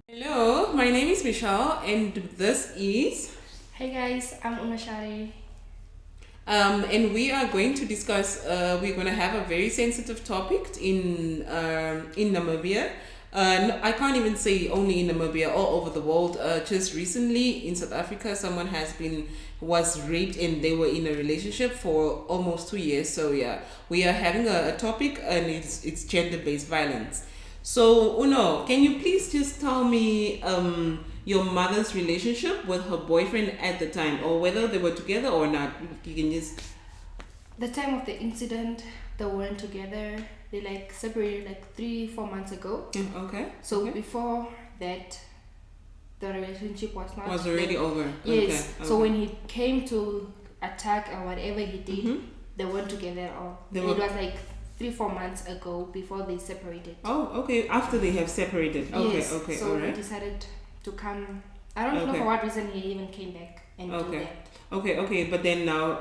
Hello, my name is Michelle, and this is. Hey guys, I'm Unashari. And we are going to discuss. We're going to have a very sensitive topic in Namibia. I can't even say only in Namibia, all over the world. Just recently in South Africa, someone was raped and they were in a relationship for almost 2 years. So yeah, we are having a topic, and it's gender based violence. So Uno, can you please just tell me your mother's relationship with her boyfriend at the time, or whether they were together or not? You can just. The time of the incident, they weren't together. They separated 3-4 months ago. Yeah, okay. So okay. before that, the relationship Was already over. Yes. Okay. So when he came to attack or whatever he did, Mm-hmm. they weren't together at all. It was 3-4 months ago before they separated. Oh, okay. After they have seperated. Okay, yes. okay, So alright. he decided to come. I don't know for what reason he even came back and do that. Okay. But then now,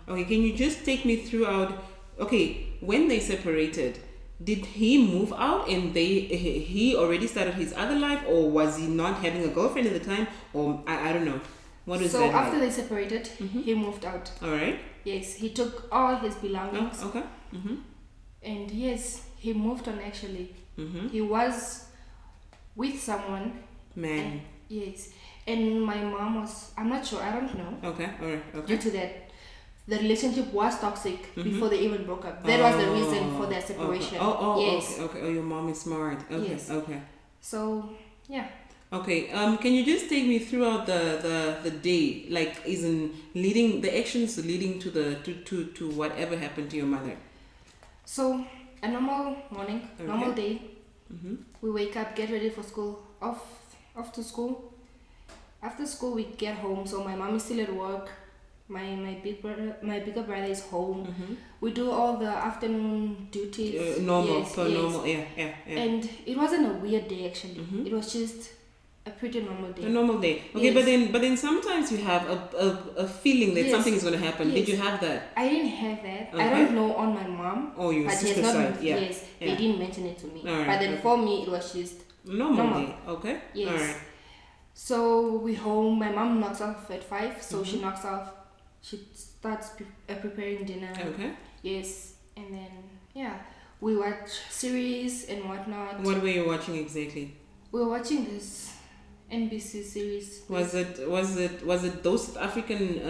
okay, can you just take me throughout? Okay, when they separated, did he move out and he already started his other life, or was he not having a girlfriend at the time, or I don't know. What is so that? So after like? they separated, he moved out. All right. Yes, he took all his belongings. Oh, okay. Mm-hmm. And yes, he moved on actually. Mm-hmm. He was with someone. Man. And, yes. And my mom was, I'm not sure, I don't know. Okay, alright, okay. Due to that, the relationship was toxic before they even broke up. That was the reason for their separation. Okay. Oh, yes. Okay. Oh, your mom is smart. Okay, yes. Okay. So, yeah. Okay, can you just take me throughout the day, like isn't leading the actions leading to the to whatever happened to your mother? So a normal morning, normal day. Mm-hmm. We wake up, get ready for school, off to school. After school, we get home. So my mom is still at work. My bigger brother is home. Mm-hmm. We do all the afternoon duties. Normal, yes, normal, yeah. And it wasn't a weird day actually. Mm-hmm. It was just a pretty normal day. A normal day. Okay, yes. but then sometimes you have a feeling that something is going to happen. Yes. Did you have that? I didn't have that. Okay. I don't know on my mom. Oh, your sister's side. Yeah. Yes, they didn't mention it to me. All right, but then for me, it was just normal day. Okay. Yes. All right. So we home. My mom knocks off at 5. So she knocks off. She starts preparing dinner. Okay. Yes, and then we watch series and whatnot. What were you watching exactly? We were watching this NBC series. Was it those South African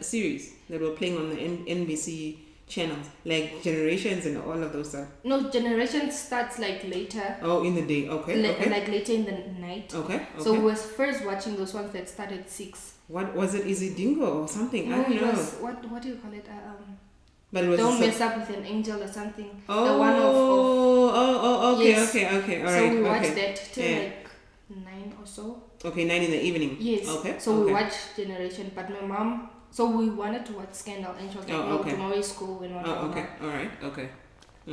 series that were playing on the NBC channels, like Generations and all of those stuff? No, Generations starts later. Oh, in the day. Okay. Okay. Later in the night. Okay. So we was first watching those ones that started at 6. What was it? Is it Dingo or something? No, I don't it know. was what do you call it? But it was Don't Mess Up with an Angel or something. Oh, the one okay, yes. okay, all right. So we watched okay. that till 9 or so. Okay, 9 in the evening. Yes. Okay. So we watched Generation, but my mom. So we wanted to watch Scandal, and she was like, "No, tomorrow is school and whatnot." Oh, okay. All right. Okay.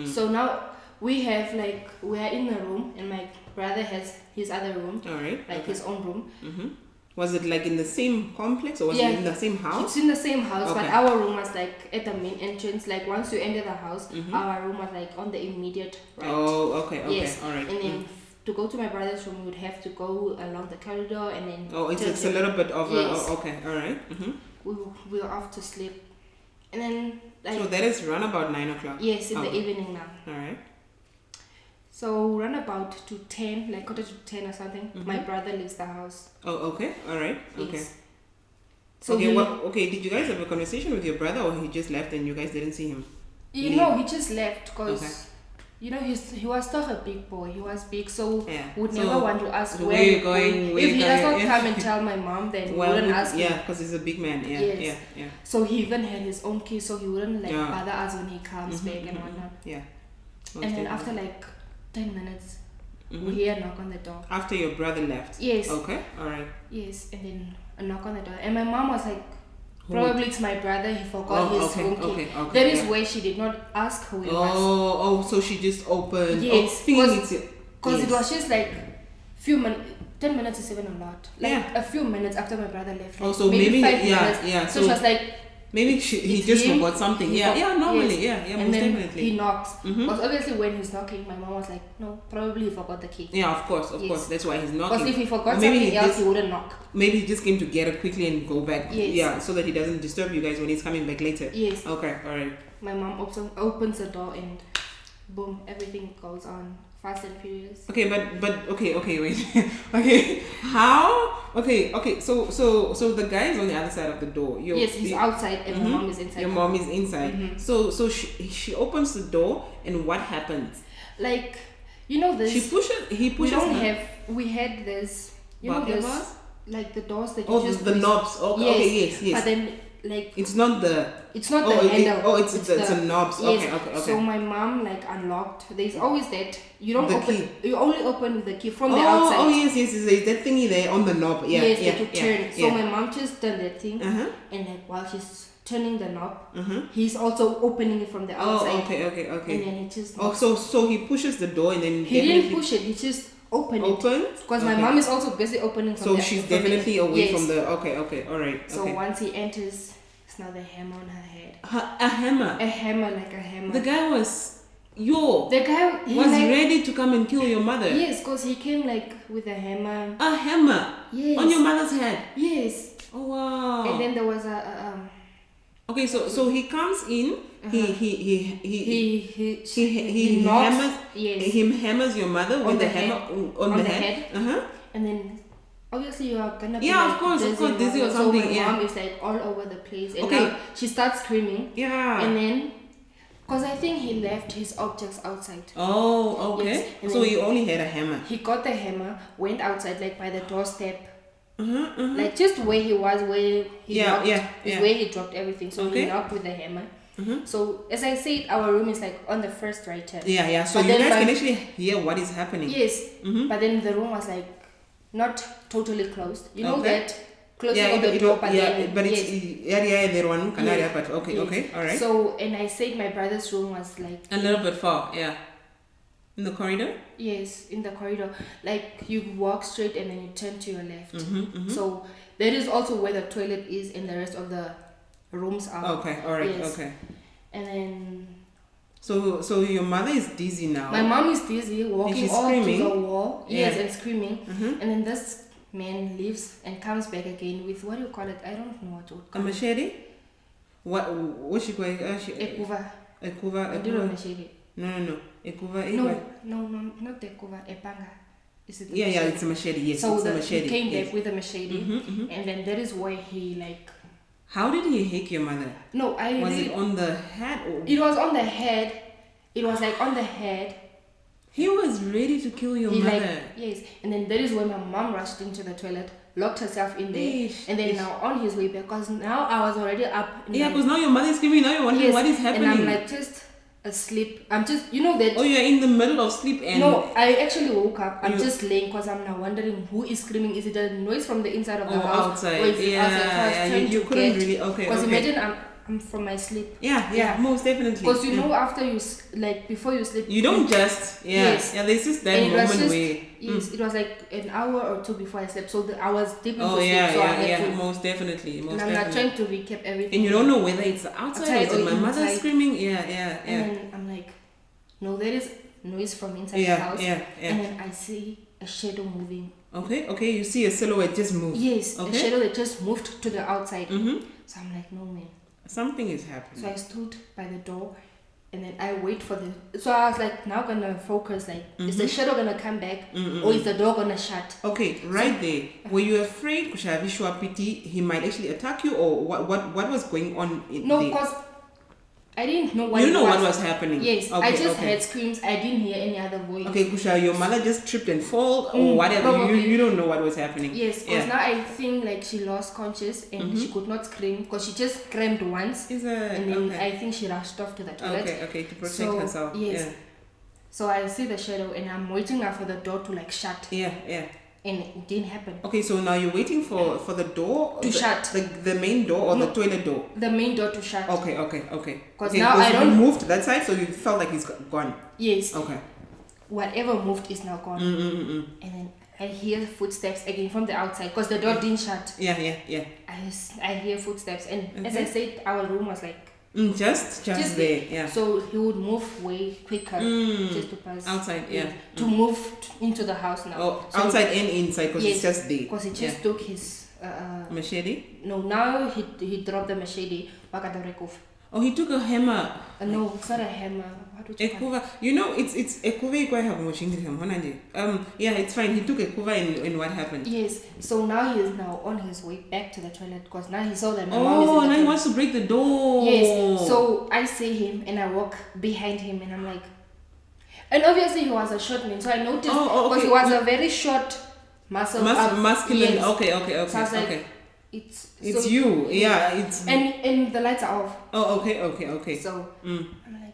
So now we have we are in a room, and my brother has his other room. All right. His own room. Mm-hmm. Was it in the same complex, or was it in the same house? It's in the same house, Okay. but our room was at the main entrance. Once you enter the house, our room was on the immediate right. Oh, okay. Yes. All right. And then to go to my brother's room, we would have to go along the corridor and then. Oh, it's a little bit of yes. okay. All right. Mm-hmm. We were off to sleep, and then so that is run about 9 o'clock. Yes, in the evening now. All right. So run about to 10, quarter to 10 or something. My brother leaves the house. Oh, okay. All right. Okay. Yes. So okay. Did you guys have a conversation with your brother, or he just left and you guys didn't see him? He just left because he was still a big boy. He was big, so would never want to ask where you're going. If he does not come and tell my mom, then we wouldn't ask him. Yeah, because he's a big man. Yeah, yes. yeah. So he even had his own keys, so he wouldn't bother us when he comes back and whatnot. Yeah. And then after 10 minutes, we hear a knock on the door. After your brother left? Yes. Okay, alright. Yes, and then a knock on the door. And my mom was like, probably it's my brother, he forgot his home key. Okay, that is why she did not ask who it was. So she just opened. Yes, because it was just 10 minutes is even a lot. A few minutes after my brother left. So maybe 5 minutes. So she was like, Maybe he just forgot something. Normally, yes. yeah, and most then definitely. he knocks. Because obviously when he's knocking, my mom was like, no, probably he forgot the key. Yeah, of course. That's why he's knocking. Because if he forgot something else, he wouldn't knock. Maybe he just came to get it quickly and go back. Yes. Yeah, so that he doesn't disturb you guys when he's coming back later. Yes. Okay, alright. My mom opens the door and boom, everything goes on. Fast and Furious. Okay, but okay, wait. Okay, how? Okay. So the guy is on the other side of the door. Yes, he's outside, and my mom is inside. Your mom is inside. So she opens the door, and what happens? Like, you know this. He pushes. We had this. You know this. Like the doors that you just the knobs. Okay, yes. But then like it's not the handle. It's a knobs. Yes. Okay. So my mom like unlocked. There's always that you don't open. Key. You only open with the key from the outside. Oh yes. There's that thingy there on the knob. Yeah. Yes, yeah, that you turn. So my mom just done that thing, and like while she's turning the knob, he's also opening it from the outside. Okay. And then he just. So he pushes the door and then. He didn't push it. He just opened it. Because my mom is also busy opening. So she's definitely away from the. Okay. All right. So once he enters. It's not the hammer on her head. A hammer? A hammer, like a hammer. The guy was... The guy was like, ready to come and kill your mother? Yes, because he came like with a hammer. A hammer? Yes. On your mother's head? Yes. Oh, wow. And then there was a Okay, so he comes in, he hammers, hammers your mother with the hammer on the head. And then obviously you are gonna be of course, dizzy or something. So my mom is like all over the place, and now she starts screaming. Yeah. And then, because I think he left his objects outside. Oh, okay. Yes. So he only had a hammer. He got the hammer, went outside like by the doorstep, like just where he was, where he knocked, where he dropped everything. So he knocked with the hammer. So as I said, our room is like on the first right turn. Yeah. So but you guys can actually hear what is happening. Yes. But then the room was like not totally closed. You know that closing of the door, but okay, all right. So and I said my brother's room was like a little bit far, in the corridor. Yes, in the corridor. Like you walk straight and then you turn to your left. So that is also where the toilet is, and the rest of the rooms are. Okay, all right, okay. And then. So your mother is dizzy now. My mom is dizzy, walking all to the wall. Yes, and screaming. Mm-hmm. And then this man leaves and comes back again with, what do you call it? I don't know what to call it. A machete? What she going? Ekuva. Ekuva. I do a machete. No. Ekuva. No, not the ekuva. Epanga. Is it? Yeah, it's a machete. Yes, so it's a machete. He came back with a machete, and then that is why he like. How did he hit your mother? No, was it on the head? Or? It was on the head. It was like on the head. He was ready to kill your mother. Yes, and then that is when my mom rushed into the toilet, locked herself in there, and then now on his way back, because now I was already up. Because now your mother is screaming. Now you're wondering what is happening. And I'm like just asleep. I'm just, that. Oh, you're in the middle of sleep and. No, I actually woke up. I'm just laying because I'm now wondering who is screaming. Is it a noise from the inside of the house? Outside. Or is it outside? So you couldn't really. Okay. Because imagine I'm from my sleep. Yeah, most definitely. Because you know, after you before you sleep, you don't just there's just that moment where it was like an hour or two before I slept, so I was deep into sleep. Most definitely. And I'm not trying to recap everything. And you don't know whether it's outside or my mother screaming. And then I'm like, no, there is noise from inside the house. And then I see a shadow moving. Okay, you see a silhouette just move. Yes, a shadow that just moved to the outside. So I'm like, no man. Something is happening. So I stood by the door and then I wait for so I was like, now gonna focus, like, is the shadow gonna come back or is the door gonna shut? Okay, there. Were you afraid he might actually attack you, or what was going on No, because I didn't know what you know what was happening. Yes, I just heard screams. I didn't hear any other voice. Okay, Kusha, your mother just tripped and fall or whatever. You don't know what was happening. Yes, because now I think like she lost conscious and she could not scream because she just screamed once. And then I think she rushed off to the toilet. Okay, to protect herself. Yes. Yeah. So I see the shadow and I'm waiting now for the door to like shut. Yeah. And it didn't happen. Okay, so now you're waiting for the door to shut. The main door or the toilet door? The main door to shut. Okay. Because now I don't. You moved that side, so you felt like he's gone. Yes. Okay. Whatever moved is now gone. And then I hear footsteps again from the outside because the door didn't shut. Yeah. I hear footsteps, and as I said, our room was like just there. Yeah. So he would move way quicker just to pass outside. Yeah. To move into the house now. Oh, so outside and inside because it's just there. Because he just took his machete. No, now he dropped the machete. Oh, he took a hammer. No, it's not a hammer. What would you call it? You know, it's a kuva. Yeah, it's fine. He took a kuva and what happened? Yes. So now he is now on his way back to the toilet because now he saw that my mom is in the now toilet. He wants to break the door. Yes. So I see him and I walk behind him and I'm like, and obviously he was a short man, so I noticed because he was a very short, masculine. Yes. Okay. So I was like, okay. It's so, you, yeah. It's and the lights are off. Oh, okay. So I'm like,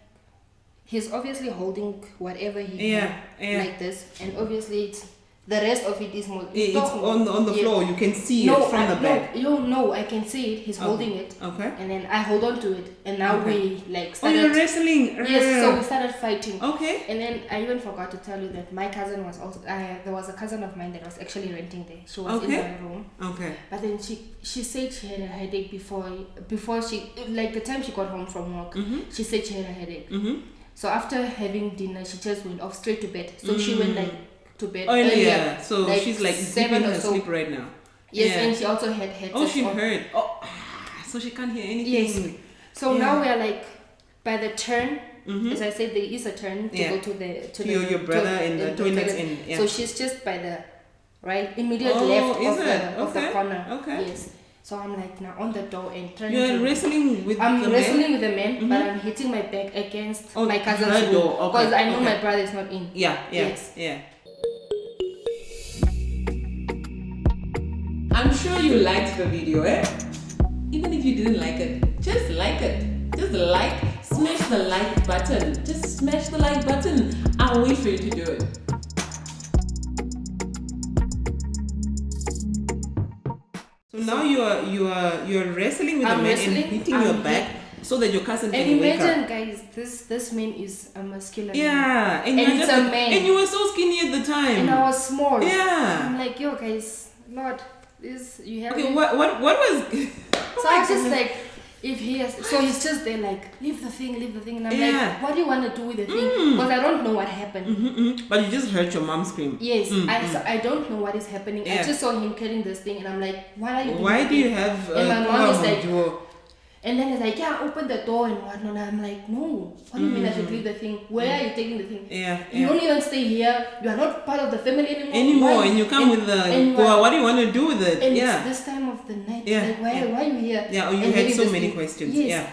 he's obviously holding whatever he like this, and obviously it's the rest of it is more. It's on the floor. You can see it from the back. No, I can see it. He's holding it. Okay. And then I hold on to it, and now we like started. Oh, you're wrestling. Yes. So we started fighting. Okay. And then I even forgot to tell you that my cousin was also. There was a cousin of mine that was actually renting there. She was in my room. Okay. But then she said she had a headache before she like the time she got home from work. She said she had a headache. So after having dinner, she just went off straight to bed. So she went like to bed earlier. So like she's like 7 or so. Sleep right now. Yes, and she also had headsets. Oh, she heard. Oh, so she can't hear anything. Yes. So now we are like by the turn. As I said, there is a turn to go to your brother in the toilet. So she's just by the immediate left of the corner. Okay. Yes. So I'm like now on the door and trying You're wrestling with the man? I'm wrestling with the man, but I'm hitting my back against my cousin's door because I know my brother is not in. Yeah. I'm sure you liked the video, Even if you didn't like it, just like it. Just smash the like button. Just smash the like button. I'll wait for you to do it. So now you're wrestling with the man and hitting your back so that your cousin can wake up. And imagine, guys, this man is a muscular man. Yeah, and it's a man. And you were so skinny at the time. And I was small. Yeah. I'm like, yo, guys, Lord, you have. Okay, what was? So I was just like, if he has, so he's just there like, leave the thing, and I'm like, what do you want to do with the thing? Because I don't know what happened. But you just heard your mom scream. Yes, I don't know what is happening. I just saw him carrying this thing, and I'm like, what are you doing? Why do you have? And my mom is like, and then he's like, yeah, open the door and whatnot. I'm like, no, what do you mean I should leave the thing? Where are you taking the thing? You don't even stay here. You are not part of the family anymore. And you come with the what do you want to do with it? And it's this time of the night. Like, why are you here? Yeah, you had so many questions. Yes.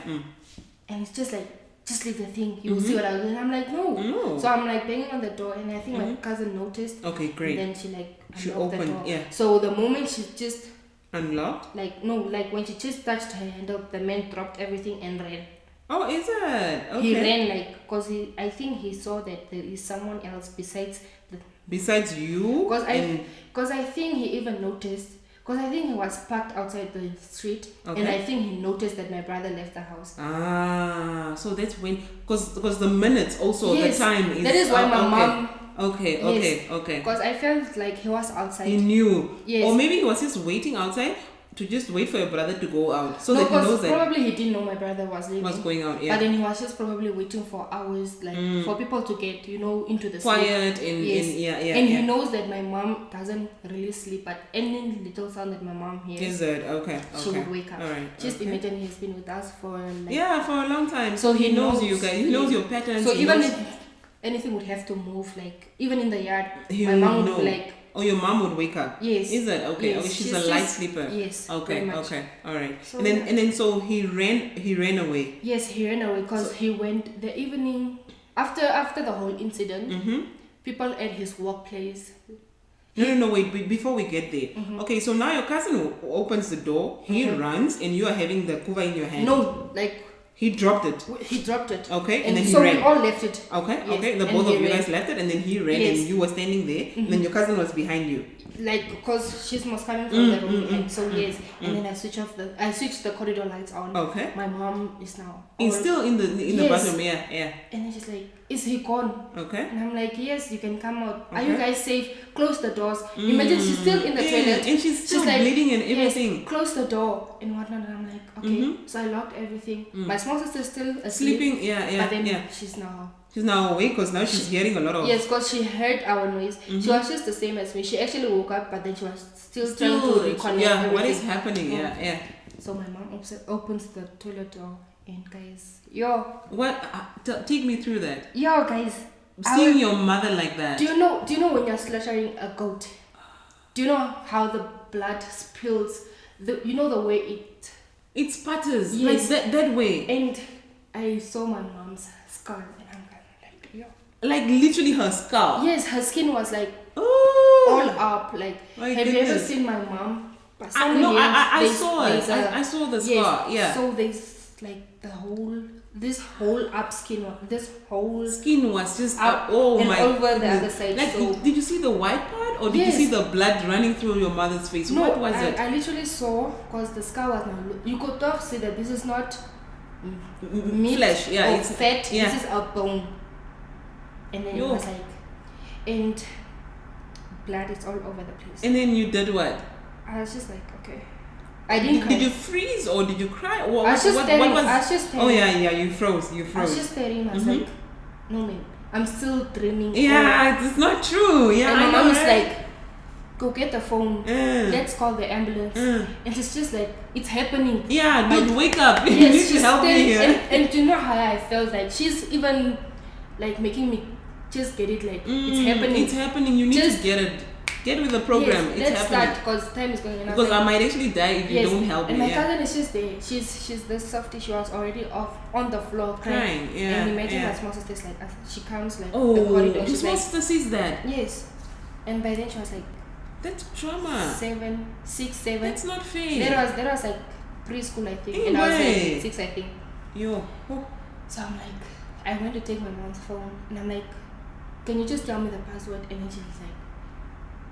And it's just like, just leave the thing. You'll see what I'll do. And I'm like, no. So I'm like banging on the door, and I think my cousin noticed. Okay, great. And then she opened the door. Yeah. So the moment she just unlocked? Like when she just touched her handle, the man dropped everything and ran. Oh, is it? Okay. He ran because I think he saw that there is someone else besides you. Because I think he even noticed. Because I think he was parked outside the street, and I think he noticed that my brother left the house. So that's when, because the minutes also, the time is. That is why my mom. Okay. Because I felt like he was outside. He knew. Yes. Or maybe he was just waiting outside to just wait for your brother to go out. So that he knows that. Probably he didn't know my brother was leaving. Was going out, But then he was just probably waiting for hours, for people to get, into the quiet sleep. And he knows that my mom doesn't really sleep, but any little sound that my mom hears. Is it? Okay. She would wake up. All right. Just imagine he's been with us for for a long time. So he knows you guys. He knows your patterns. So even if anything would have to move, even in the yard, my mom would be oh, your mom would wake up. Yes. Is it? Okay. Yes. Okay. She's a light sleeper. Yes. Okay. Okay. All right. So, and then so he ran away. Yes, he ran away because he went the evening after the whole incident. People at his workplace. No, wait, before we get there. Okay, so now your cousin opens the door, he runs, and you are having the kuva in your hand. No, He dropped it. He dropped it. Okay, and then he so ran. we all left it. Okay, Yes. okay. The And both he of you ran. guys left it, and then he ran, Yes. and you were standing there, and then your cousin was behind you. Like, because she was coming from the room behind. So yes, and then I switched the corridor lights on. Okay. My mom is now. He's still in the Yes. bathroom. Yeah. And then she's like, "Is he gone?" Okay. And I'm like, "Yes, you can come out. Are Okay. you guys safe? Close the doors." Imagine she's still in the toilet. And she's still like, bleeding and everything. "Yes, close the door and whatnot." And I'm like, "Okay." So I locked everything. My small sister's still asleep. Sleeping. Yeah. But then Yeah. she's now. She's now awake because now she's hearing a lot of. Yes, because she heard our noise. She was just the same as me. She actually woke up, but then she was still trying to reconnect. Yeah. everything. What is happening? Yeah. So my mom opens the toilet door, and guys, What? Take me through that. guys, Seeing your mother like that. Do you know when you're slaughtering a goat? Do you know how the blood spills? You know the way it sputters. Yes. Like that way. And I saw my mom's skull, and I'm like, Like literally her skull. Yes, her skin was like Oh. all up. Like, My have you ever goodness. seen my mom? I saw it. I saw the scar. Yes, Yeah. So there's like this whole up skin, this whole skin was just up oh and my over goodness. the other side. Like, so did you see the white part, or did Yes. you see the blood running through your mother's face? no, What was it? I literally saw, because the scar was now. You could talk see that this is not meat Flesh. Yeah, or it's fat. yeah. This is a bone. And then it was like, and blood is all over the place. And then you did what? I was just like, okay. I didn't cry. Did you freeze or did you cry? Or I was just staring. what was? I was just staring. Oh yeah, you froze. You I froze. was just staring. I was like, no man, I'm still dreaming. Yeah, it's not true. Yeah, And my I know, mom was right? like, go get the phone. Let's call the ambulance. And it's just like, it's happening. Yeah, dude, wake up. You Yes, need to she's help me staring. here. And do you know how I felt? Like, she's even like making me just get it. Like, it's happening. It's happening. You need Just to get it. Get with the program. Yes, it's let's happening. start, because time is going. Because I might actually die if you don't help and me. my cousin is just there. She's this softie. She was already off on the floor crying. Yeah, And imagine yeah. my small sister's like, she counts like the Oh, corridor. your She's small like, sister sees that. yes. And by then she was like, That's trauma. 6, 7. That's not fair. That was like preschool, I think. Hey, and I was why? like 6, I think. Yo. Oh. So I'm like, I went to take my mom's phone, and I'm like, can you just tell me the password? And then she's like,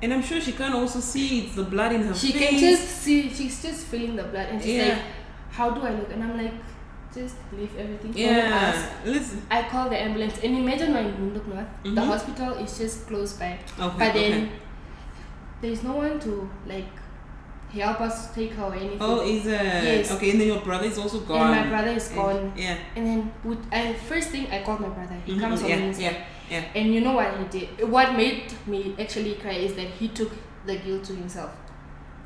And I'm sure she can also see it's the blood in her she face. can just see, she's just feeling the blood, and she's Yeah. like, how do I look? And I'm like, just leave everything. Yeah. Listen. I call the ambulance, and imagine when you look north, the hospital is just close by. Okay, But then okay. there's no one to like help us take her or anything. Oh, is it? Yes. Okay, and then your brother is also gone. And my brother is gone. Yeah. And then first thing I called my brother. He comes on Wednesday. Yeah. And you know what he did? What made me actually cry is that he took the guilt to himself.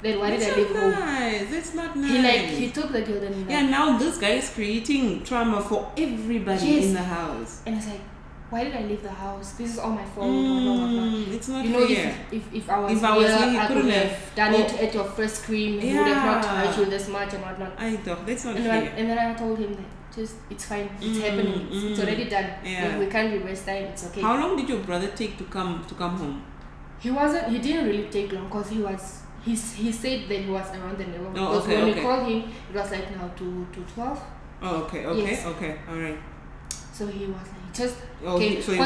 Then why did I leave home? That's not nice. He took the guilt and yeah, now this guy is creating trauma for everybody in the house. And it's like, why did I leave the house? This is all my fault. Whatnot. It's not you know, fair. if I was If I was here, here, I could have done it at your first scream. He would have not hurt you this much and whatnot. I don't. That's not and fair. And then I told him that it's fine. It's happening. It's already done. Yeah. We can't reverse time. It's okay. How long did your brother take to come home? He didn't really take long, because he said that he was around the neighborhood. Oh, because okay, when okay. we called him, it was like now to 12. Oh, okay, Yes. okay, all right. So he was like, just Oh, okay. so it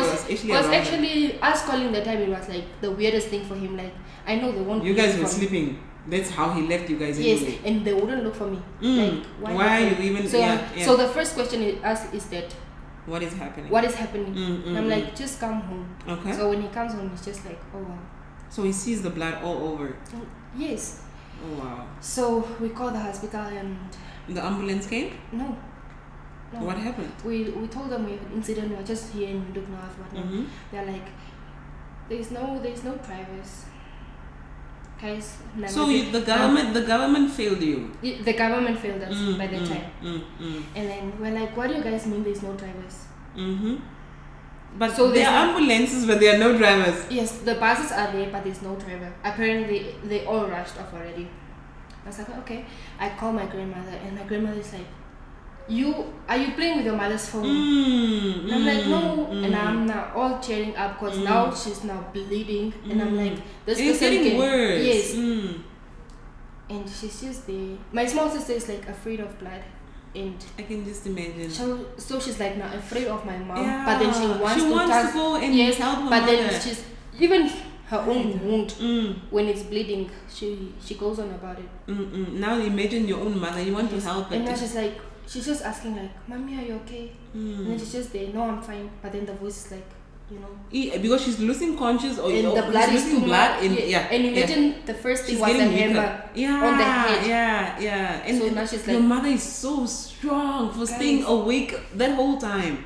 was actually us calling the time, it was like the weirdest thing for him. Like, I know they won't. You guys look were for me. sleeping. That's how he left you guys Yes, anyway. and they wouldn't look for me. Like, why are you even? So, so the first question is that, what is happening? what is happening? And I'm like, just come home. Okay. So when he comes home, he's just like, oh wow. So he sees the blood all over. Yes. Oh wow. So we called the hospital, and The ambulance came? no. What happened? We told them we had an incident. We were just here in Windhoek North, whatnot. They're like, there's no drivers. Guys, so the government failed you. The government failed us by the time. And then we're like, what do you guys mean there's no drivers? But So there are ambulances, but there are no drivers. Yes, the buses are there, but there's no driver. Apparently, they all rushed off already. I was like, okay. I call my grandmother, and my grandmother is like, are you playing with your mother's phone? And I'm like, no. And I'm now all tearing up, because now she's now bleeding. And I'm like, this it's getting worse. Yes. And she's just there. My small sister is like afraid of blood. And I can just imagine. So she's like now afraid of my mom, Yeah. but then she wants to go and help her but mother. then she's even her own wound when it's bleeding. She goes on about it. Now imagine your own mother. You want to help her. And now she's just asking like, "Mommy, are you okay?" And then she's just there. No, I'm fine. But then the voice is like, you know, because she's losing conscious or the blood is losing too blood. much. And imagine the first thing she's was a getting hammer on the head. Yeah. And so now she's like, your mother is so strong for staying awake that whole time.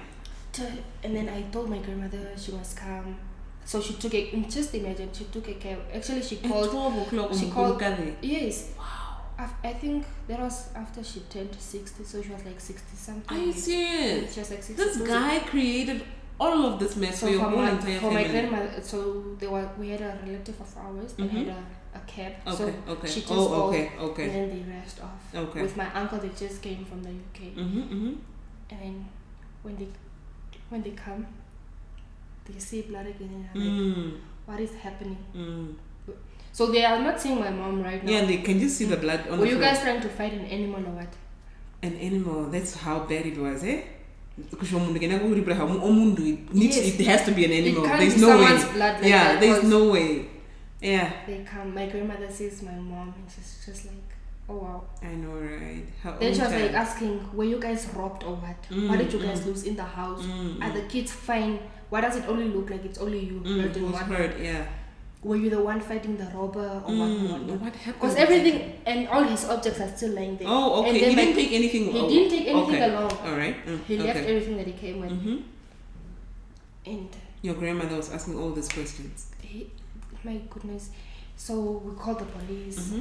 And then I told my grandmother she must come. So she took just imagine, she took a cab. Actually, she called. At 12 o'clock. She called. Yes. Wow. I think that was after she turned 60, so she was like 60 something. Are you serious? She was like 60. This guy created all of this mess for your whole entire family. For my grandmother, so we had a relative of ours that had a cab. Okay, so okay. she just called, okay. and then they rushed off. Okay. With my uncle, they just came from the UK. And then when they come, they see blood again, and I'm like, what is happening? So they are not seeing my mom right now. Yeah, they can just see the blood on the floor. Were you guys trying to fight an animal or what? An animal, that's how bad it was, eh? Because it has to be an animal. It can't there's be no someone's way. blood like yeah, that, there's no way. Yeah. They come. My grandmother sees my mom and she's just like, oh wow. I know, right? Then she was like asking, were you guys robbed or what? What did you guys lose in the house? Are the kids fine? Why does it only look like it's only you hurt and what? Hurt, yeah. Were you the one fighting the robber or what? What happened? Because everything and all his objects are still lying there. Oh, okay. And then He didn't take anything. He didn't take anything along. All right. He left everything that he came with. And your grandmother was asking all these questions. My goodness. So we called the police.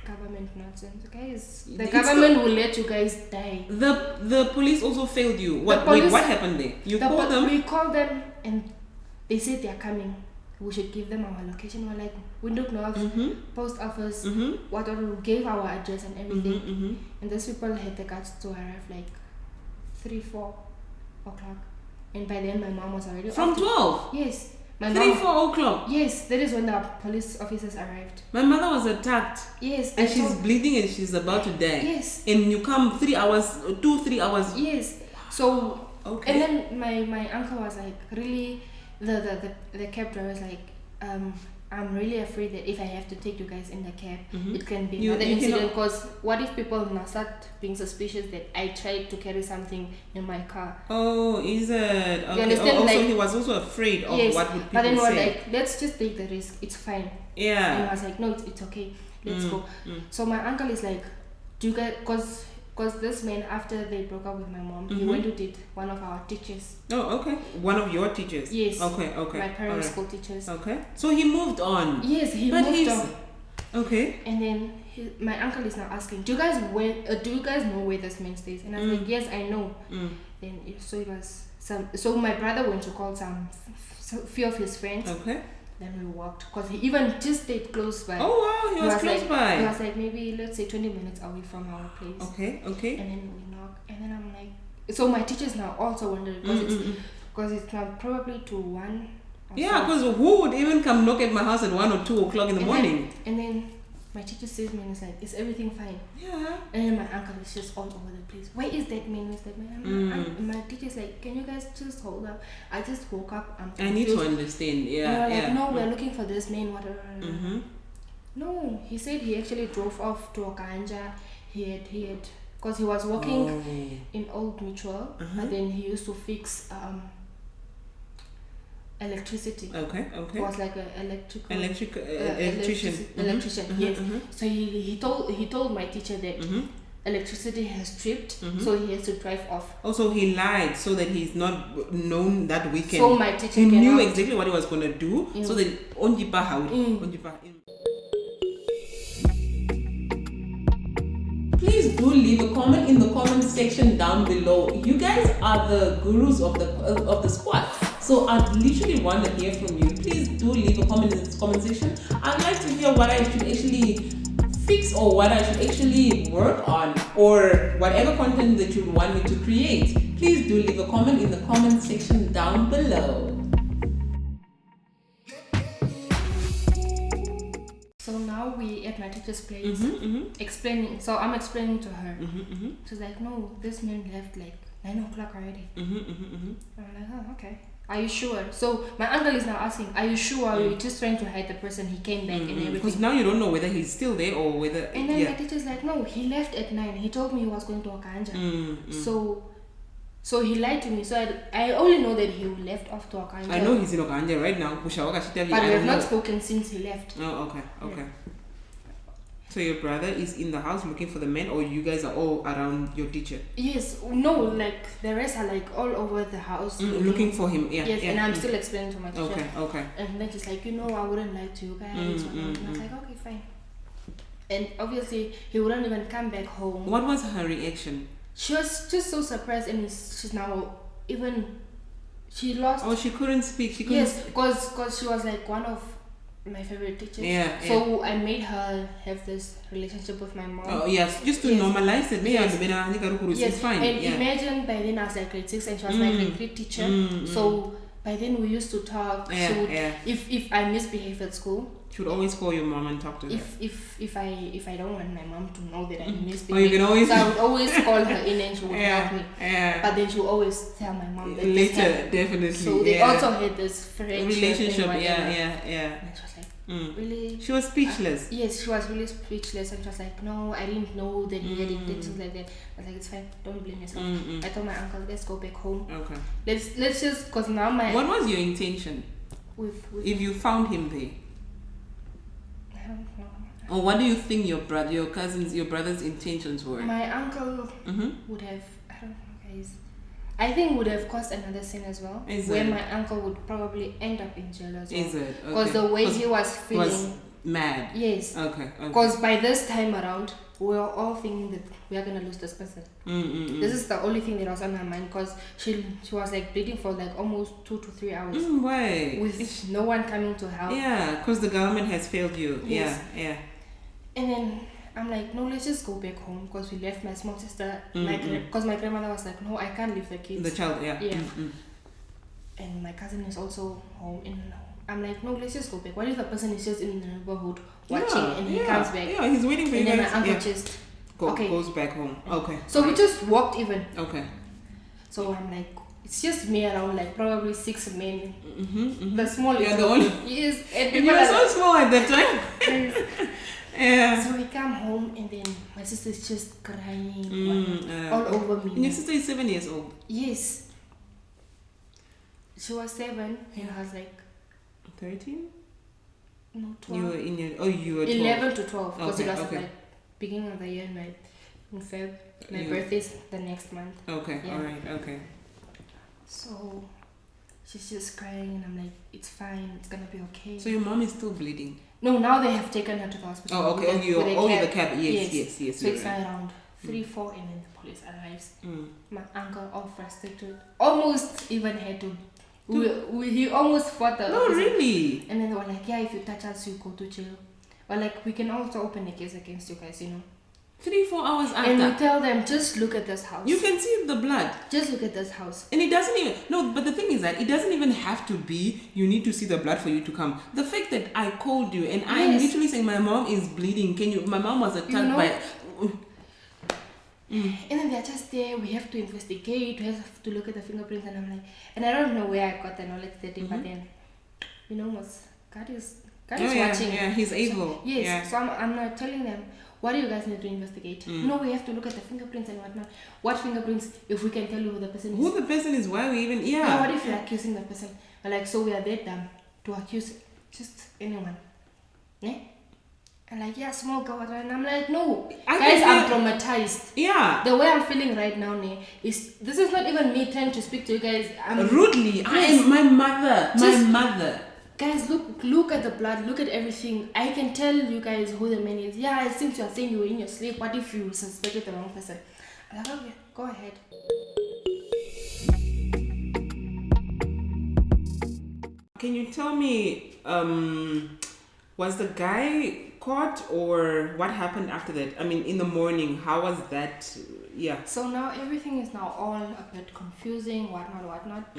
Government nonsense, guys. The government will let you guys die. The police also failed you. What? Wait, what happened there? You called them. We called them and they said they are coming. We should give them our location. We're like, Windhoek North, post office, whatever. We gave our address and everything. And those people had the guts to arrive like 3-4 o'clock. And by then my mom was already from 12. Yes. 3-4 o'clock. Yes, that is when the police officers arrived. My mother was attacked. Yes. And she's bleeding and she's about to die. Yes. And you come 3 hours, 2-3 hours. Yes. So and then my uncle was like, really, the cab driver was like, I'm really afraid that if I have to take you guys in the cab, it can be another incident. Because what if people now start being suspicious that I tried to carry something in my car? Oh, is it? Okay. You understand? Also, like, he was also afraid of what would people say. But then we're like, let's just take the risk. It's fine. Yeah. And I was like, no, it's okay. Let's go. So my uncle is like, do you guys, because this man, after they broke up with my mom, he went to date one of our teachers. Oh, okay. One of your teachers? Yes. Okay. My parents' school teachers. Okay. So he moved on. Yes, he moved on. Okay. And then my uncle is now asking, do you guys know where this man stays? And I was like, yes, I know. Then so it was so my brother went to call some few of his friends. Okay. Then we walked, because he even just stayed close by. Oh wow, he was close like, by. He was like maybe, let's say, 20 minutes away from our place. Okay. And then we knock, and then I'm like, so my teachers now also wondered, because it's now probably to 1. Yeah, because who would even come knock at my house at 1 or 2 o'clock in the morning? And then my teacher says me and is like, is everything fine? Yeah. And then my uncle is just all over the place. Where is that man? Where's that man? My teacher's like, can you guys just hold up? I just woke up. I need to understand. Yeah. And like, no, we're looking for this man. Whatever. No, he said he actually drove off to Okanja. He had, because he was working in Old Mutual, but then he used to fix electricity. Okay. He was like an electrician. Yes. So he told my teacher that electricity has tripped, so he has to drive off. Also, he lied so that he's not known that weekend. So my teacher knew exactly what he was gonna do, so that onjipa. Please do leave a comment in the comment section down below. You guys are the gurus of the squad, so I literally want to hear from you. Please do leave a comment in the comment section. I'd like to hear what I should actually fix or what I should actually work on, or whatever content that you want me to create. Please do leave a comment in the comment section down below. So now we at my teacher's place, explaining. So I'm explaining to her. She's like, no, this man left like 9 o'clock already. I'm like, oh, okay. Are you sure? So my uncle is now asking, are you sure? You're just trying to hide the person. He came back and everything. Because now you don't know whether he's still there or whether. And then my teacher's like, no, he left at 9. He told me he was going to Okanja. So he lied to me. So I only know that he left off to Okanja. I know he's in Okanja right now. But we have not spoken since he left. Oh, okay. Yeah. So your brother is in the house looking for the man, or you guys are all around your teacher? Yes. No, like the rest are like all over the house. Looking for him, yeah. Yes, and I'm still explaining to my teacher. Okay. And then she's like, I wouldn't lie to you guys. And I was like, okay, fine. And obviously, he wouldn't even come back home. What was her reaction? She was just so surprised, and she's now she lost. Oh, she couldn't speak. Yes, because she was like one of my favorite teachers. So I made her have this relationship with my mom. Oh yes, just to normalize it. Yes. It's fine. And imagine by then I was like grade 6 and she was my grade 3 teacher. So by then we used to talk. If I misbehave at school, she would always call your mom and talk to her. If I don't want my mom to know that I misbehaved, you can always so I would always call her in and she would help me. But then she would always tell my mom that later, definitely. So they also had this relationship. And she was like, really? She was speechless. Yes, she was really speechless, and she was like, no, I didn't know that he had intentions like that. I was like, it's fine, don't blame yourself. I told my uncle, let's go back home. Okay. Let's just, cause now What was your intention? If you found him there? I don't know. Or what do you think your brother's intentions were? My uncle would have, I don't know, guys. I think would have caused another sin as well. Where my uncle would probably end up in jail as well. Is it? Okay. Because the way he was feeling. Was mad. Yes. Okay. Because by this time around, we were all thinking that we are going to lose this person. This is the only thing that was on my mind, because she was like bleeding for like almost 2 to 3 hours. Why? With no one coming to help. Yeah, because the government has failed you. Yes. Yeah. And then I'm like, no, let's just go back home, because we left my small sister. Because my grandmother was like, no, I can't leave the kids. The child, yeah. And my cousin is also home. And I'm like, no, let's just go back. What if the person is just in the neighborhood watching and he comes back? Yeah, he's waiting for you guys. And then my uncle just goes back home. Okay. So we just walked even. Okay. So I'm like, it's just me around, like probably 6 men. The smallest. You're the only. Yes. And you were so small at that time. Yeah. So we come home and then my sister is just crying all over me. And your sister is 7 years old? Yes. She was 7 and I was like 13? No, 12. You were in your you were 12. 11 to 12 because it was like beginning of the year in Feb. My birthday's the next month. Okay, alright, okay. So she's just crying and I'm like, it's fine, it's gonna be okay. So your mom is still bleeding? No, now they have taken her to the hospital. Oh, okay. You're the cab. Yes. So it's around 3-4 and then the police arrives. My uncle, all frustrated, almost even had to. He almost fought the officer. Really? And then they were like, yeah, if you touch us, you go to jail. Or like, we can also open a case against you guys, 3-4 hours after. And we tell them, just look at this house. You can see the blood. Just look at this house. And it doesn't even... No, but the thing is that it doesn't even have to be you need to see the blood for you to come. The fact that I called you and I'm literally saying my mom is bleeding. My mom was attacked by... And then they're just there. We have to investigate. We have to look at the fingerprints. And I'm like... And I don't know where I got the knowledge that but then... God is watching. Yeah, he's able. So, yes. Yeah. So I'm not telling them... What do you guys need to investigate? No, we have to look at the fingerprints and whatnot. What fingerprints, if we can tell you who the person is? Who the person is, why we even... Yeah, what if you're accusing the person? Like, so we are that dumb to accuse just anyone. Yeah? And like, yeah, small girl. And I'm like, no. Guys, I'm traumatized. Yeah. The way I'm feeling right now, is... This is not even me trying to speak to you guys. Rudely. I am my mother. My mother. Guys, look at the blood, look at everything. I can tell you guys who the man is. Yeah, since you are saying you were in your sleep, what if you suspected the wrong person? I'm like, okay, go ahead. Can you tell me, was the guy caught or what happened after that? I mean, in the morning, how was that? Yeah. So now everything is now all a bit confusing, whatnot.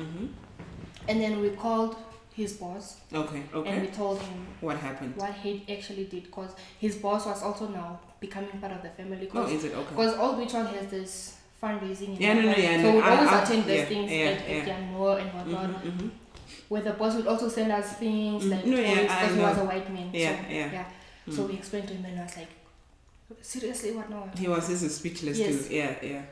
And then we called his boss. Okay. And we told him what happened, what he actually did, because his boss was also now becoming part of the family. Oh, is it? Okay. Because Old Beach Hall has this fundraising. And so we always attend these things at Yanmore and whatnot. Where the boss would also send us things like toys, because he was a white man. So we explained to him, and I was like, seriously, what now? He was just speechless too. Yeah.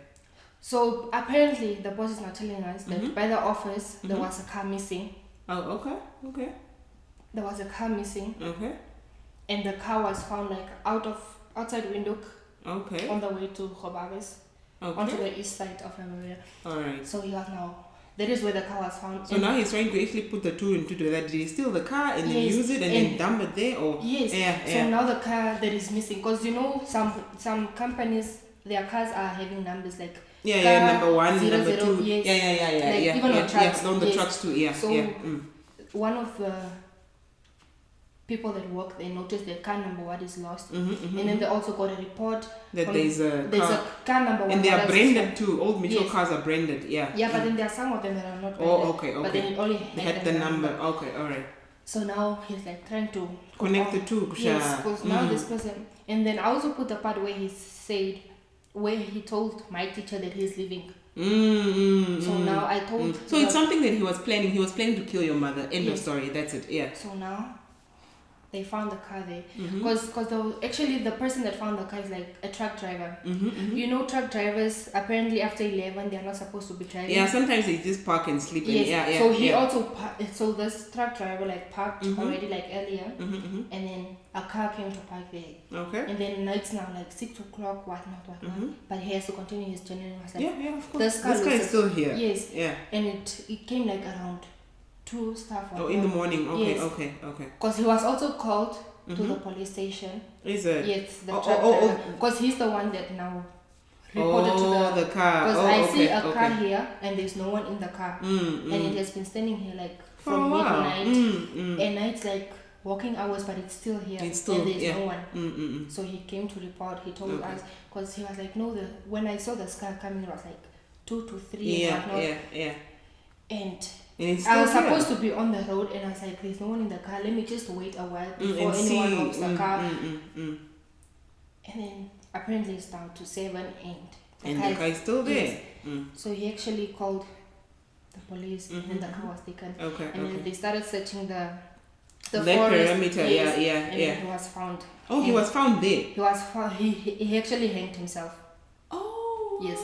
So apparently the boss is now telling us that by the office there was a car missing. Oh, okay. There was a car missing. Okay. And the car was found like outside Windhoek. Okay. On the way to Gobaves. Okay. Onto the east side of Namibia. Alright. So he was now. That is where the car was found. So now he's trying to actually put the two and two together. Did he steal the car and then use it and then dump it there, or? Yes. So now the car that is missing, because you know some companies, their cars are having numbers like number 1, 0, number 0, 2. Yes. Yeah. Even on trucks. On the trucks too. So one of the people that work, they noticed that car number 1 is lost, and then they also got a report that there's a car number 1, and they are branded too. Old Mitchell cars are branded. But then there are some of them that are not branded. Okay. But then it only had the number. Okay, alright. So now he's like trying to connect the two. Yes, because now this person, and then I also put the part where he said, where he told my teacher that he's leaving. So now I told. So it's something that he was planning. He was planning to kill your mother. End of story. That's it. Yeah. So now they found the car there, because actually the person that found the car is like a truck driver. You know, truck drivers apparently after 11 they are not supposed to be driving. Yeah, sometimes they just park and sleep. Yes. So he also so this truck driver like parked already like earlier, and then a car came to park there. Okay. And then it's now like 6 o'clock, whatnot. But he has to continue his journey. I was like, yeah, of course. This car is still here. Yes. Yeah. And it came like around 2 stuff. In the morning. Okay. Yes. Okay. Because he was also called to the police station. Is it? Yes, the truck driver. Because he's the one that now reported to the car. Because I see a car here and there's no one in the car. And it has been standing here like from midnight. And now it's like working hours, but it's still here. And there's no one. So he came to report. He told us, because he was like, no, when I saw the car coming, it was like 2 to 3. Yeah. And I was supposed to be on the road, and I was like, there's no one in the car, let me just wait a while before anyone hops the car. And then apparently it's down to 7, and the car is still there. So he actually called the police, and then the car was taken. And then they started searching the forest, perimeter. And then he was found. He was found there. He was found. He actually hanged himself. Yes.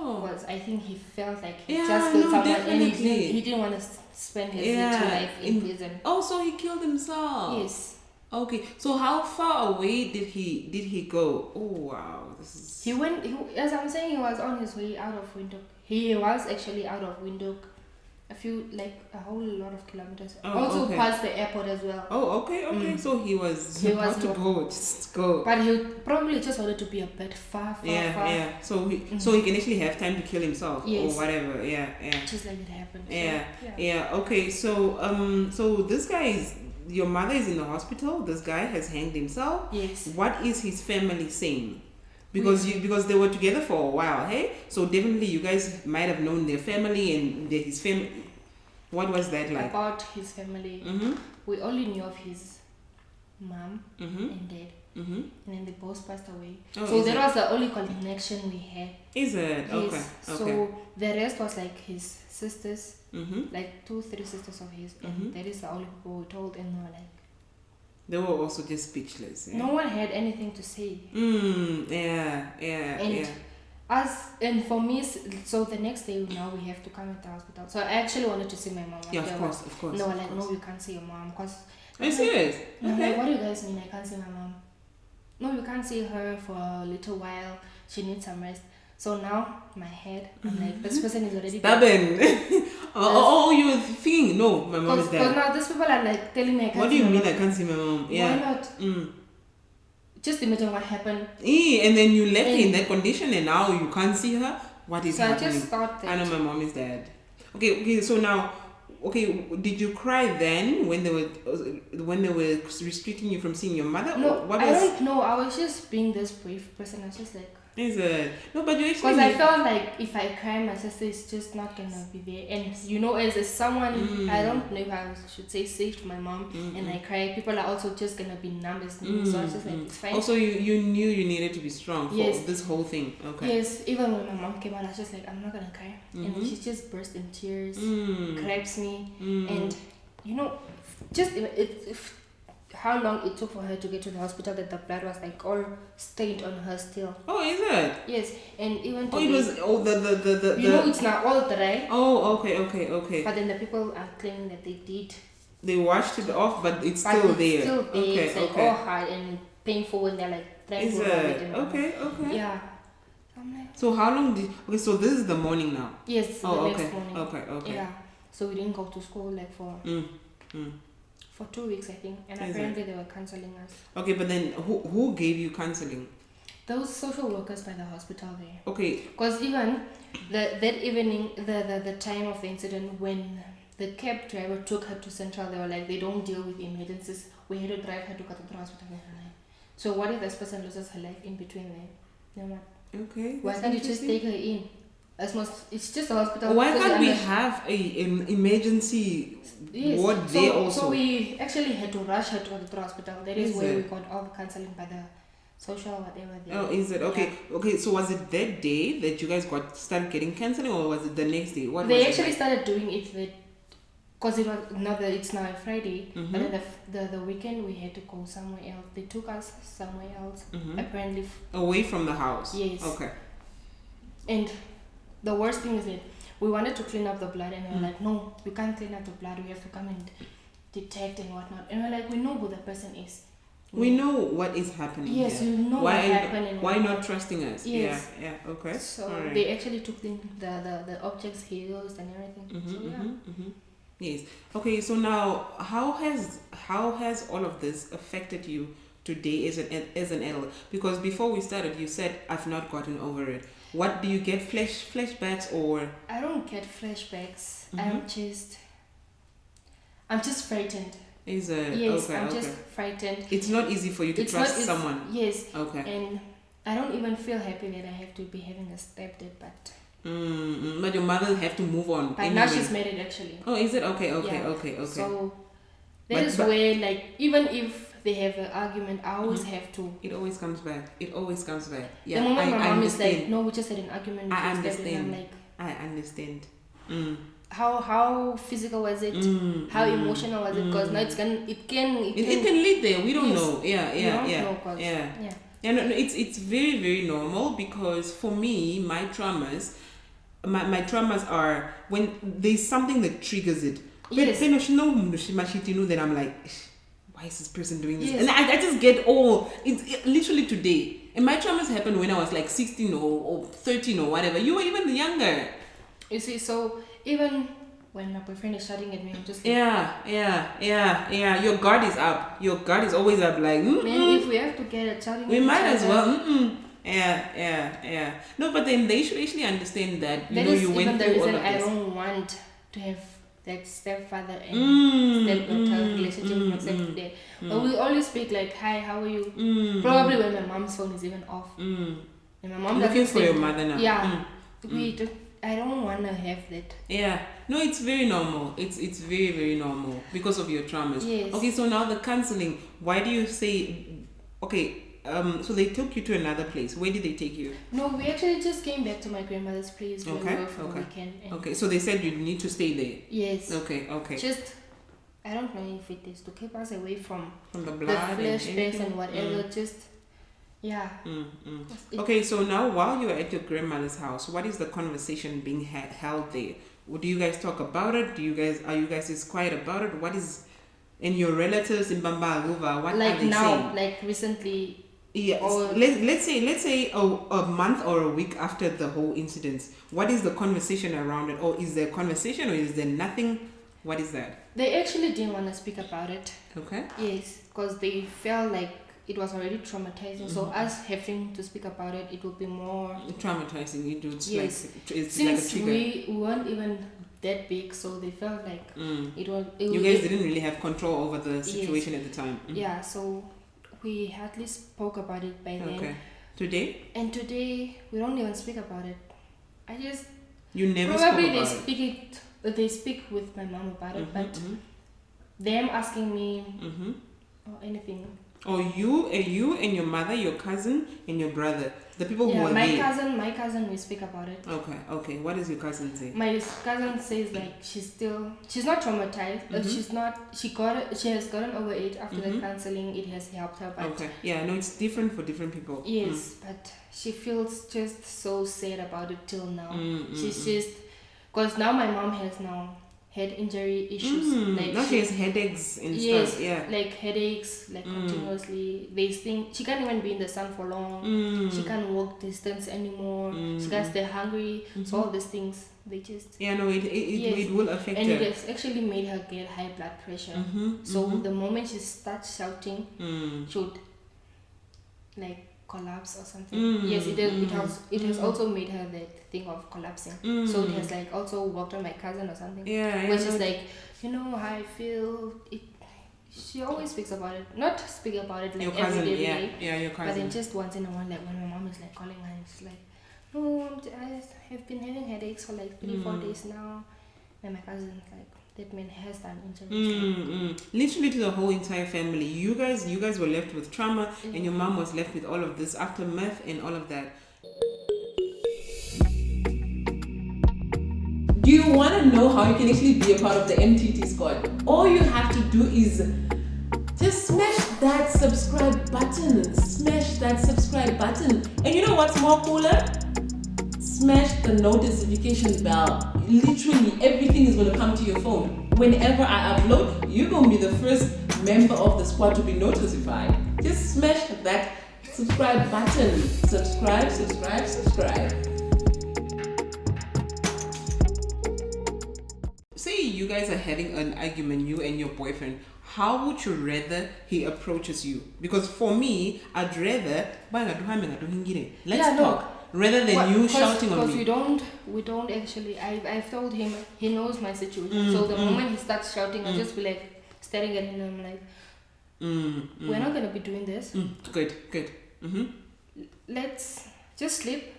Because I think he felt like he just killed someone, and he didn't want to spend his little life in prison. So he killed himself. Yes. Okay. So how far away did he go? Oh wow, this is. He went. As I'm saying, he was on his way out of Windhoek. He was actually out of Windhoek. A whole lot of kilometers. Past the airport as well. Okay. So he was about to go, just go. But he probably just wanted to be a bit far. Yeah. So he can actually have time to kill himself or whatever. Yeah. Just like it happened. Yeah. Okay. So this guy is. Your mother is in the hospital. This guy has hanged himself. Yes. What is his family saying? Because they were together for a while, hey? So definitely you guys might have known their family and his family. What was that like? About his family, we only knew of his mom and dad, and then they both passed away. So that was the only connection we had. Is it? Yes. Okay. So the rest was like his sisters, like 2, 3 sisters of his, and that is the only people we told, and they were also just speechless. Yeah? No one had anything to say. And for me, so the next day now we have to come at the hospital. So I actually wanted to see my mom. Yeah, of course. No, no, you can't see your mom. Are you serious? Okay. What do you guys mean I can't see my mom? No, you can't see her for a little while. She needs some rest. So now, my head, I'm like, this person is already stubborn. You were thinking, no, my mom is dead. Because now these people are like telling me I can't see my mom. What do you mean I can't see my mom? Yeah. Why not? Just imagine what happened. And then you left her in that condition and now you can't see her. What is happening? I just thought that. I know my mom is dead. Okay, so now, did you cry then when they were restricting you from seeing your mother? No, I don't know. I was just being this brave person. I was just like, Is it? No, but you actually... Because I felt like if I cry, my sister is just not gonna be there. And you know, as someone, I don't know if I should say saved my mom, and I cry, people are also just gonna be numb as me. So I was just like, it's fine. Also, you knew you needed to be strong for this whole thing. Okay. Yes, even when my mom came out, I was just like, I'm not gonna cry. And she just burst in tears, grabs me, and you know, just how long it took for her to get to the hospital that the blood was like all stained on her still. Oh, is it? Yes, and even today, it was the you know, it's now all dry. Oh, okay. But then the people are claiming that they washed it off, but it's still there. It's still there. Okay, it's like all hard and painful when they're like trying to rub it. Okay. Yeah. So how long did? Okay, so this is the morning now. Yes. The next morning. Okay. Yeah. So we didn't go to school like for 2 weeks, I think, and apparently they were cancelling us. Okay, but then who gave you counseling? Those social workers by the hospital there. Okay. Because even that evening, the time of the incident, when the cab driver took her to Central, they were like, they don't deal with emergencies. We had to drive her to Cathedral Hospital. So what if this person loses her life in between there? No. Okay. Why can't you just take her in? It's just a hospital. Why can't we have an emergency ward there also? So we actually had to rush her to the hospital. That is where we got all the counseling by the social whatever. Oh, is it? Okay. Yeah. Okay, so was it that day that you guys started getting counseling, or was it the next day? They actually started doing it because it was it's now a Friday, but then the weekend we had to go somewhere else. They took us somewhere else, apparently. Away from the house? Yes. Okay. And the worst thing is that we wanted to clean up the blood, and we were like, no, we can't clean up the blood. We have to come and detect and whatnot. And we're like, we know who the person is. We know what is happening. Yes, we know what happened. Why not trusting us? Yes. Yeah. Okay. So they actually took the objects he used and everything. Yes. Okay. So now, how has all of this affected you today as an adult? Because before we started, you said I've not gotten over it. What do you get? Flashbacks or? I don't get flashbacks. I'm just frightened. Is it? Yes, okay, I'm just frightened. It's not easy for you to trust someone. Yes. Okay. And I don't even feel happy that I have to be having a stepdad, but. But your mother have to move on. But now she's married actually. Oh, is it? Okay. So that is where, like, even if they have an argument, I always have to. It always comes back. Yeah. The moment my mom is like, no, we just had an argument. I understand. I'm like, I understand. How physical was it? How emotional was it? Because now it can lead there. We don't know. Yeah. No, it's very, very normal, because for me, my traumas are when there's something that triggers it. Yes. Then I'm like, why is this person doing this? Yes. And I just get it's literally today. And my traumas happened when I was like 16 or 13 or whatever. You were even younger. You see, so even when my boyfriend is shouting at me, I'm just like... Yeah. Your guard is up. Your guard is always up, like... Man, if we have to get a shouting... We might as well. Yeah. No, but then they should actually understand that, you went through all of this. I don't want to have that stepfather and stepdaughter relationship with my stepdad. But we always speak like, hi, how are you? Probably when my mom's phone is even off. And my mom looking for your mother now. Yeah. I don't want to have that. Yeah. No, it's very normal. It's very, very normal because of your traumas. Yes. Okay, so now the counseling. Why do you say... Okay, so they took you to another place. Where did they take you? No, we actually just came back to my grandmother's place where we were for the weekend. Okay, so they said you need to stay there. Yes. Okay. Just, I don't know if it is to keep us away from the blood, the flashbacks and whatever. Just, yeah. Okay, so now while you're at your grandmother's house, what is the conversation being held there? Do you guys talk about it? Are you guys just quiet about it? What is... And your relatives in Bamba Aluva, what are they saying? Like recently... Yes. Let's say a month or a week after the whole incident, what is the conversation around it? Or is there a conversation, or is there nothing? What is that? They actually didn't want to speak about it. Okay. Yes, because they felt like it was already traumatizing. So us having to speak about it, it would be more traumatizing. It's Since like a trigger. We weren't even that big, so they felt like you guys didn't really have control over the situation at the time. Yeah, so we hardly spoke about it by then. Today? And today we don't even speak about it. You never probably spoke they about speak it. They speak with my mom about it, but them asking me or anything. Or you and your mother, your cousin, and your brother, the people who are there. My cousin, we speak about it. Okay. What does your cousin say? My cousin says like she's not traumatized. She has gotten over it after the counseling. It has helped her. But No, it's different for different people. Yes, but she feels just so sad about it till now. She's just because now my mom has head injury issues. Like now she has headaches and stuff. Yes, yeah. Like headaches, like continuously. They think she can't even be in the sun for long. She can't walk distance anymore. She gets hungry. So all these things, they just it will affect and her. And it has actually made her get high blood pressure. So the moment she starts shouting, she would like collapse or something. Yes, it has also made her that thing of collapsing. So it has like also worked on my cousin or something. Where she's like, how I feel. She always speaks about it. Not speak about it like your cousin, every day. Yeah, your cousin. But then just once in a while, like when my mom is like calling her and she's like, no, I have been having headaches for like 3-4 days now. And my cousin's like, that man has done injuries. Literally to the whole entire family. You guys were left with trauma, and your mom was left with all of this aftermath and all of that. Do you want to know how you can actually be a part of the M.T.T Squad? All you have to do is just smash that subscribe button. Smash that subscribe button. And you know what's more cooler? Smash the notification bell. Literally everything is going to come to your phone. Whenever I upload, you're going to be the first member of the squad to be notified. Just smash that subscribe button. Subscribe. Say you guys are having an argument, you and your boyfriend. How would you rather he approaches you? Because for me, I'd rather let's talk. Rather than you shouting on me. Because we don't actually, I've told him, he knows my situation. So the moment he starts shouting, I'll just be like, staring at him and I'm like, we're not going to be doing this. Good. Let's just sleep.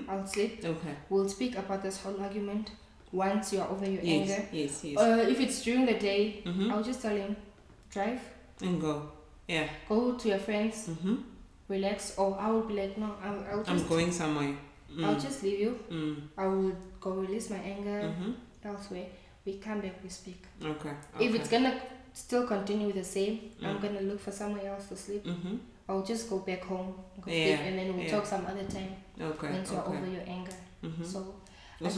I'll sleep. Okay. We'll speak about this whole argument once you're over your anger. Yes. If it's during the day, I'll just tell him, drive. And go. Yeah. Go to your friends. Relax, or I will be like, no, I'm going somewhere. I'll just leave you. I will go release my anger elsewhere. We come back, we speak. Okay. If it's gonna still continue the same, I'm gonna look for somewhere else to sleep. I'll just go back home, sleep, and then we'll talk some other time. Okay. Once you're over your anger. So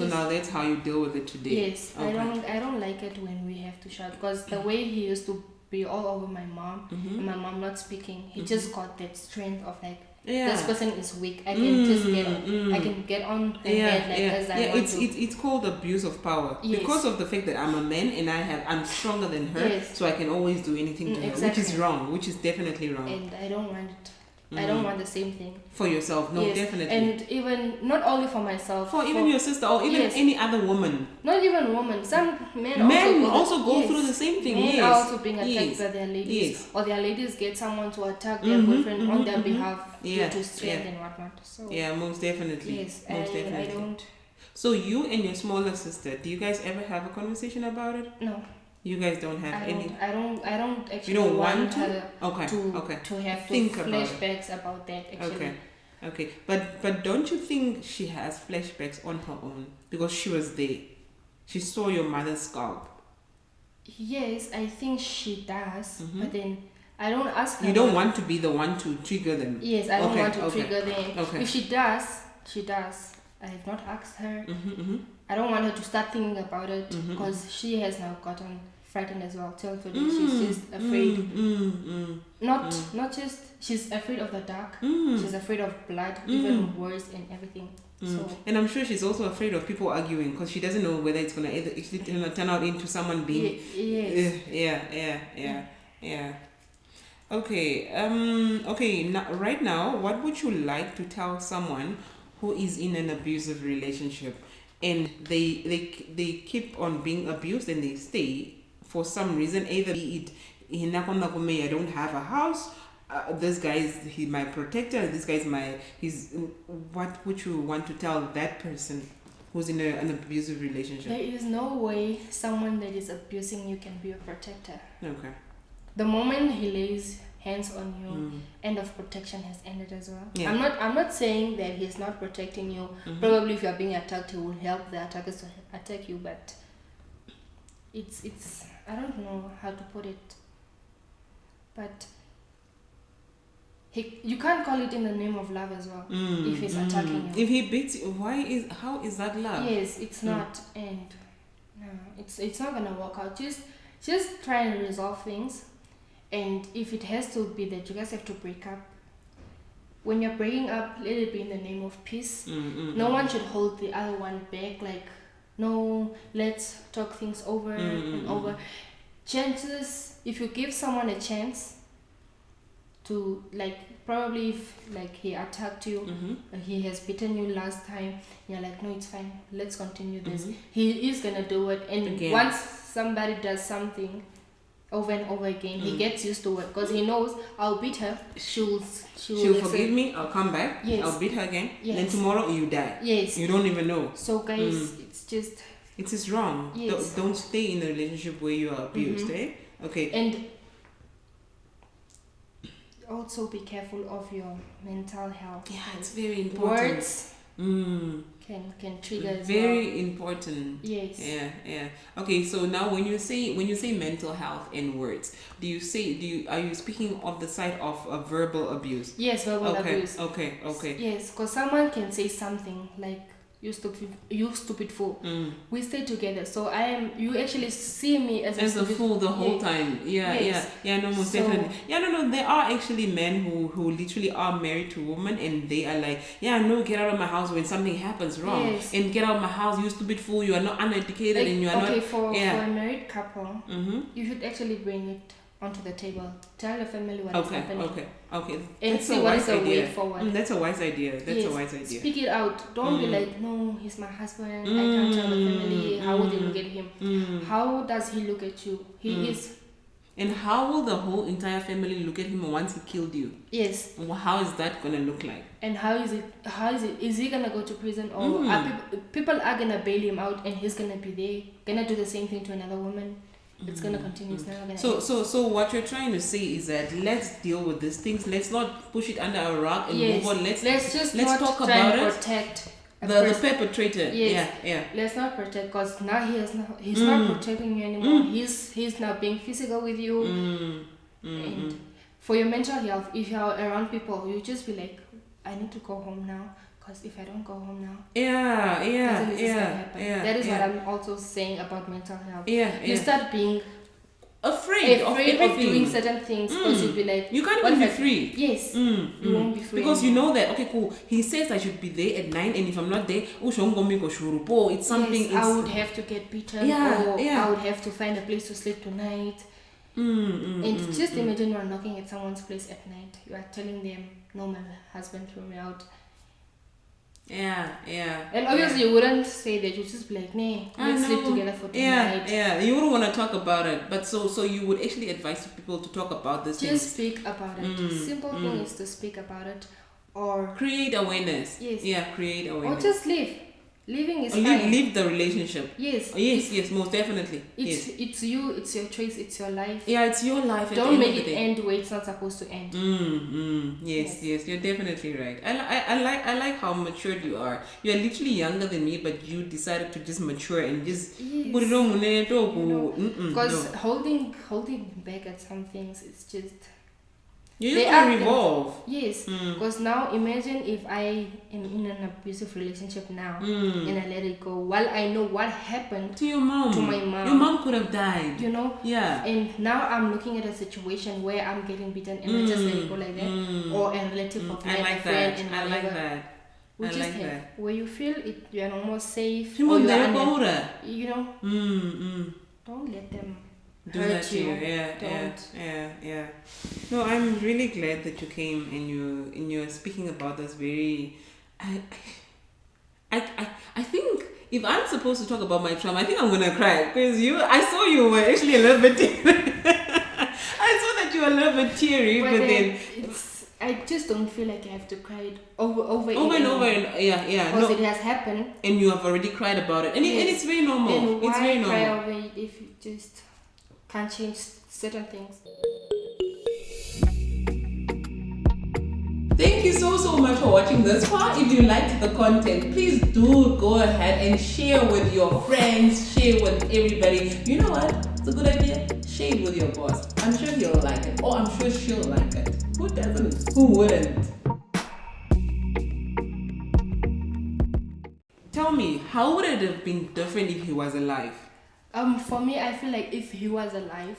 now that's how you deal with it today. Yes, okay. I don't like it when we have to shout, because the way he used to be all over my mom and my mom not speaking, he just got that strength of like, this person is weak, I can just get on, I can get on the head as I want to. It's called abuse of power, because of the fact that I'm a man and I'm stronger than her, so I can always do anything to her, which is wrong, which is definitely wrong. And I don't want it. I don't want the same thing for yourself. No, definitely. And even not only for myself, for even your sister or even any other woman. Not even women. Some men also go through the same thing. Men are also being attacked by their ladies, or their ladies get someone to attack their boyfriend on their behalf due to strength and whatnot. So most definitely. Yes, definitely. I don't. So you and your smaller sister, do you guys ever have a conversation about it? No. You guys don't have any. I don't actually. You don't want her to have think flashbacks about that. Actually. Okay. But don't you think she has flashbacks on her own, because she was there? She saw your mother's scalp. Yes, I think she does. But then I don't ask her. You don't want to be the one to trigger them. Yes, I don't want to trigger them. Okay. If she does, she does. I have not asked her. I don't want her to start thinking about it, because she has now gotten frightened as well till today. She's just afraid. Not just she's afraid of the dark. She's afraid of blood, even worse, and everything. So, and I'm sure she's also afraid of people arguing, because she doesn't know whether it's gonna turn out into someone being. Yeah. Okay. Okay. Now, right now, what would you like to tell someone who is in an abusive relationship, and they keep on being abused and they stay for some reason, either be it I don't have a house, this guy is my protector. This guy is what would you want to tell that person who's in an abusive relationship? There is no way someone that is abusing you can be a protector. Okay. The moment he lays hands on you, end of protection has ended as well. Yeah. I'm not saying that he's not protecting you. Probably if you're being attacked, he will help the attackers to attack you, but it's I don't know how to put it. But you can't call it in the name of love as well. If he's attacking you. If he beats you, how is that love? Yes, it's not, and no, it's not gonna work out. Just try and resolve things. And if it has to be that you guys have to break up, when you're breaking up, let it be in the name of peace. No one should hold the other one back. Like, no, let's talk things over and over. Chances, if you give someone a chance to, like, probably if like he attacked you, he has beaten you last time, you're like, no, it's fine, let's continue this. He is gonna do it, and again, once somebody does something over and over again, he gets used to it because he knows, I'll beat her, she'll forgive me, I'll come back, yes. I'll beat her again, then tomorrow you die. Yes. You don't even know. So guys, it is wrong. Yes. Don't stay in a relationship where you are abused, eh? Okay. And also be careful of your mental health. Yeah, it's very important. Words can trigger as very important. Yes. Yeah. Okay, so now when you say mental health and words, are you speaking of the side of verbal abuse? Yes, verbal abuse. Okay. Yes, because someone can say something like, you stupid fool. We stay together, so you actually see me as a fool the whole time. Yeah, no, most definitely. Yeah, no, there are actually men who literally are married to women and they are like, yeah, no, get out of my house when something happens wrong. Yes. And get out of my house, you stupid fool, you are not uneducated, and you are not. Okay, for a married couple, you should actually bring it onto the table. Tell your family what is happening. Okay. And see what is the way forward. That's a wise idea. A wise idea. Speak it out. Don't be like, no, he's my husband. I can't tell the family. How would they look at him? How does he look at you? He is. And how will the whole entire family look at him once he killed you? Yes. How is that gonna look like? And how is it? Is he gonna go to prison, or people are gonna bail him out and he's gonna be there, gonna do the same thing to another woman? It's gonna continue. It's never gonna end. So what you're trying to say is that let's deal with these things. Let's not push it under a rug and move on. Let's talk about it. Protect the perpetrator. Yes. Yeah. Let's not protect, because now he's not protecting you anymore. He's now being physical with you. And for your mental health, if you're around people, you just be like, I need to go home now. Because if I don't go home now, that is what I'm also saying about mental health. You start being afraid of doing certain things, because you'll be like, you can't even be free. Yes, you won't be free because you know that, okay, cool, he says I should be there at 9, and if I'm not there, it's something. Yes, I would have to get beaten, or I would have to find a place to sleep tonight. And just imagine you are knocking at someone's place at night. You are telling them, no, my husband threw me out. And obviously you wouldn't say that. You just be like, nah, let's sleep together for tonight. You wouldn't want to talk about it, but so you would actually advise people to talk about this. Just speak about it. Simple thing is to speak about it, or create awareness. Create awareness, or just leave. Leaving is fine. Leave the relationship. Yes, most definitely. It's you, it's your choice, it's your life. Yeah, it's your life. Don't make it end where it's not supposed to end. Yes, you're definitely right. I like how matured you are. You're literally younger than me, but you decided to just mature and just put it on. Because holding back at some things, it's just. You just want to revolve. Yes, because now imagine if I am in an abusive relationship now and I let it go, while I know what happened to your mom. To my mom. Your mom could have died. You know? Yeah. And now I'm looking at a situation where I'm getting beaten and I just let it go like that. Or a relative of mine, a friend, and I like that. We just like have that. Where you feel it, you are almost safe. Or you know? Don't let them do that to you. Yeah. No, I'm really glad that you came and you're speaking about this very. I think if I'm supposed to talk about my trauma, I think I'm gonna cry because I saw you were actually a little bit. I saw that you were a little bit teary, but then I just don't feel like I have to cry it over and over. Yeah. Because it has happened. And you have already cried about it. And, and it's very normal. And why it's very normal. cry over it if you just can't change certain things? Thank you so much for watching this far. If you liked the content, please do go ahead and share with your friends, share with everybody. You know what? It's a good idea. Share it with your boss. I'm sure he'll like it. Or I'm sure she'll like it. Who doesn't? Who wouldn't? Tell me, how would it have been different if he was alive? For me, I feel like if he was alive,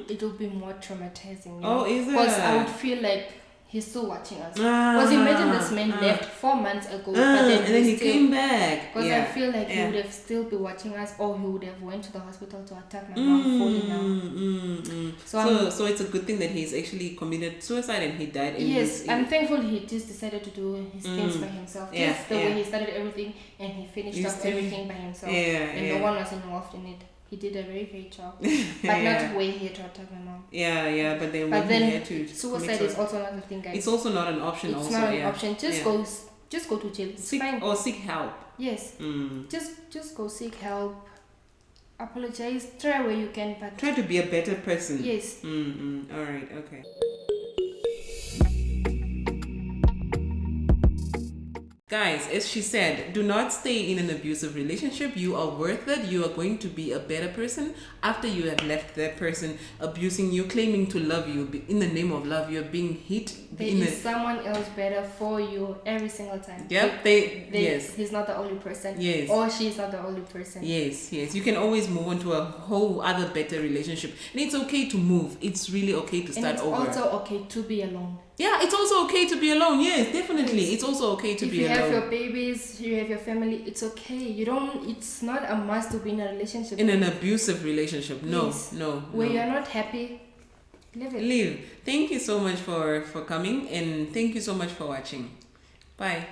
it would be more traumatizing. Oh, is it? Because I would feel like he's still watching us. Because imagine this man left 4 months ago, but then and then he came back. Because I feel like he would have still be watching us, or he would have went to the hospital to attack my mom falling down. So it's a good thing that he's actually committed suicide and he died. Yes, I'm thankful he just decided to do his things by himself. Just the way he started everything and he finished off everything by himself. And no one was involved in it. He did a very great job, but not way here to attack my mom. But then he had to suicide is also not a thing, guys. It's also not an option. It's not an option. Just go to jail. It's fine. Or seek help. Yes. Just go seek help. Apologize. Try where you can, but try to be a better person. Yes. All right. Okay. Guys, as she said, do not stay in an abusive relationship. You are worth it. You are going to be a better person after you have left that person abusing you, claiming to love you. In the name of love, you're being hit. There is someone else better for you every single time. Yep. Yes. He's not the only person. Yes. Or she's not the only person. Yes. You can always move on to a whole other better relationship. And it's okay to move. It's really okay to start over. And it's also okay to be alone. Yeah, it's also okay to be alone. Yes, definitely. It's also okay to be alone. If you have your babies, you have your family, it's okay. It's not a must to be in a relationship. In an abusive relationship. No. Where you're not happy, leave. Thank you so much for coming, and thank you so much for watching. Bye.